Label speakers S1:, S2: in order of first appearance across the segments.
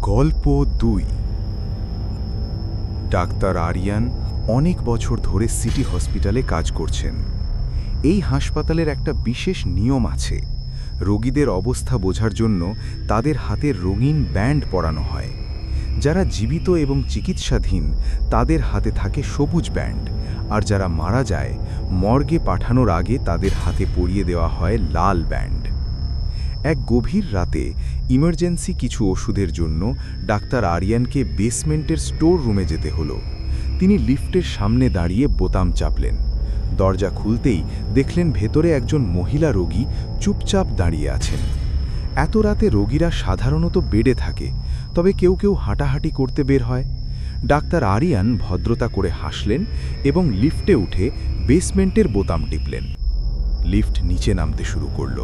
S1: গল্প ২। ডাক্তার আরিয়ান অনেক বছর ধরে সিটি হসপিটালে কাজ করছেন। এই হাসপাতালের একটা বিশেষ নিয়ম আছে। রোগীদের অবস্থা বোঝার জন্য তাদের হাতে রঙিন ব্যান্ড পরানো হয়। যারা জীবিত এবং চিকিৎসাধীন তাদের হাতে থাকে সবুজ ব্যান্ড, আর যারা মারা যায় মর্গে পাঠানোর আগে তাদের হাতে পরিয়ে দেওয়া হয় লাল ব্যান্ড। এক গভীর রাতে ইমার্জেন্সি কিছু ওষুধের জন্য ডাক্তার আরিয়ানকে বেসমেন্টের স্টোর রুমে যেতে হলো। তিনি লিফটের সামনে দাঁড়িয়ে বোতাম চাপলেন। দরজা খুলতেই দেখলেন ভেতরে একজন মহিলা রোগী চুপচাপ দাঁড়িয়ে আছেন। এত রাতে রোগীরা সাধারণত বেডে থাকে, তবে কেউ কেউ হাঁটাহাঁটি করতে বের হয়। ডাক্তার আরিয়ান ভদ্রতা করে হাসলেন এবং লিফটে উঠে বেসমেন্টের বোতাম টিপলেন। লিফট নিচে নামতে শুরু করল।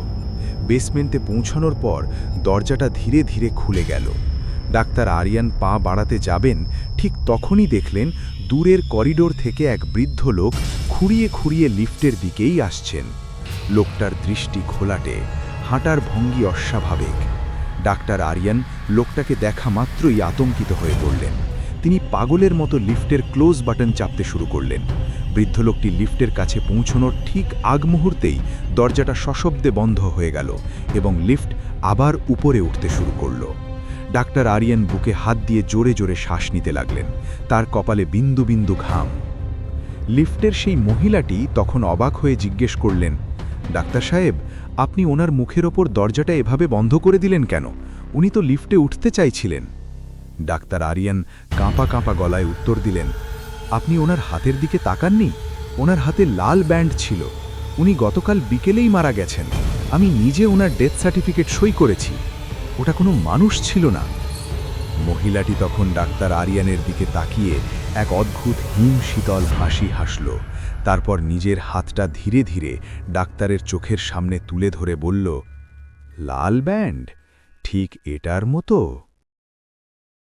S1: বেসমেন্টে পৌঁছানোর পর দরজাটা ধীরে ধীরে খুলে গেল। ডাক্তার আরিয়ান পা বাড়াতে যাবেন, ঠিক তখনই দেখলেন দূরের করিডোর থেকে এক বৃদ্ধ লোক খুঁড়িয়ে খুঁড়িয়ে লিফটের দিকেই আসছেন। লোকটার দৃষ্টি ঘোলাটে, হাঁটার ভঙ্গি অস্বাভাবিক। ডাক্তার আরিয়ান লোকটাকে দেখা মাত্রই আতঙ্কিত হয়ে পড়লেন। তিনি পাগলের মতো লিফটের ক্লোজ বাটন চাপতে শুরু করলেন। বৃদ্ধ লোকটি লিফটের কাছে পৌঁছানোর ঠিক আগ মুহূর্তেই দরজাটা সশব্দে বন্ধ হয়ে গেল এবং লিফট আবার উপরে উঠতে শুরু করল। ডাক্তার আরিয়ান বুকে হাত দিয়ে জোরে জোরে শ্বাস নিতে লাগলেন। তার কপালে বিন্দু বিন্দু ঘাম। লিফটের সেই মহিলাটি তখন অবাক হয়ে জিজ্ঞেস করলেন, ডাক্তার সাহেব, আপনি ওনার মুখের ওপর দরজাটা এভাবে বন্ধ করে দিলেন কেন? উনি তো লিফটে উঠতে চাইছিলেন। ডাক্তার আরিয়ান কাঁপা কাঁপা গলায় উত্তর দিলেন, আপনি ওনার হাতের দিকে তাকাননি? ওনার হাতে লাল ব্যান্ড ছিল। উনি গতকাল বিকেলেই মারা গেছেন। আমি নিজে ওনার ডেথ সার্টিফিকেট সই করেছি। ওটা কোনো মানুষ ছিল না। মহিলাটি তখন ডাক্তার আরিয়ানের দিকে তাকিয়ে এক অদ্ভুত হিম শীতল হাসি হাসল। তারপর নিজের হাতটা ধীরে ধীরে ডাক্তারের চোখের সামনে তুলে ধরে বলল, লাল ব্যান্ড? ঠিক এটার মতো?